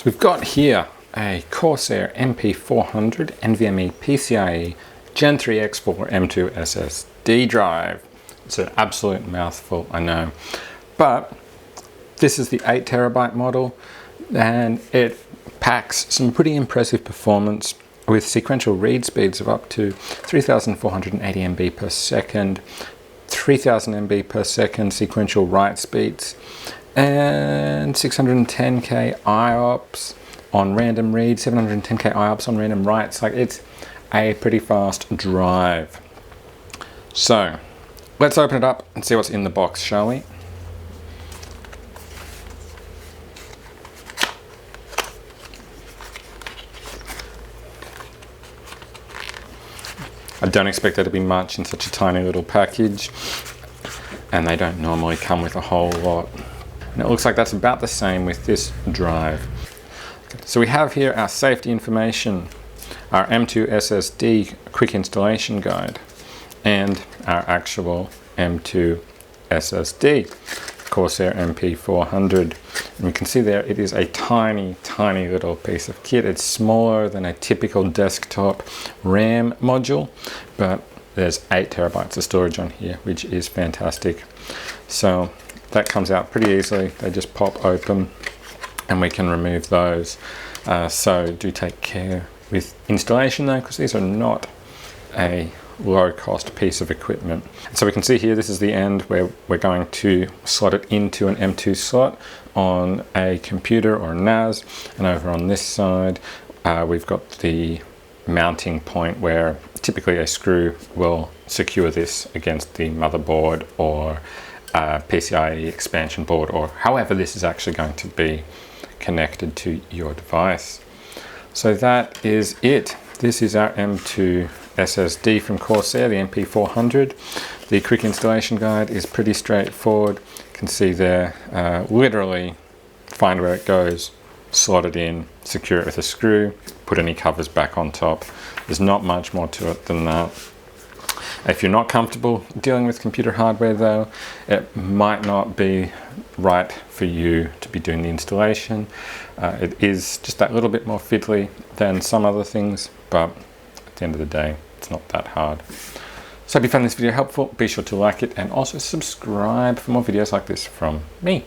So we've got here a Corsair MP400 NVMe PCIe Gen 3 X4 M2 SSD drive. It's an absolute mouthful, I know. But this is the 8TB model, and it packs some pretty impressive performance with sequential read speeds of up to 3,480 MB per second, 3,000 MB per second sequential write speeds, and 610K IOPS on random reads, 710K IOPS on random writes. Like, it's a pretty fast drive. So let's open it up and see what's in the box, shall we? I don't expect there to be much in such a tiny little package, and they don't normally come with a whole lot. And it looks like that's about the same with this drive. So we have here our safety information, our M2 SSD quick installation guide, and our actual M2 SSD, Corsair MP400. And you can see there it is a tiny, tiny little piece of kit. It's smaller than a typical desktop RAM module, but there's 8 terabytes of storage on here, which is fantastic. So that comes out pretty easily. They just pop open and we can remove those. So do take care with installation though, because these are not a low-cost piece of equipment. So we can see here, this is the end where we're going to slot it into an M2 slot on a computer or a NAS, and over on this side we've got the mounting point where typically a screw will secure this against the motherboard or PCIe expansion board, or however this is actually going to be connected to your device. So that is it. This is our M2 SSD from Corsair, the MP400. The quick installation guide is pretty straightforward. You can see there, literally find where it goes, slot it in, secure it with a screw, put any covers back on top. There's not much more to it than that. If you're not comfortable dealing with computer hardware though, it might not be right for you to be doing the installation. It is just that little bit more fiddly than some other things, but at the end of the day, it's not that hard. So if you found this video helpful, be sure to like it and also subscribe for more videos like this from me.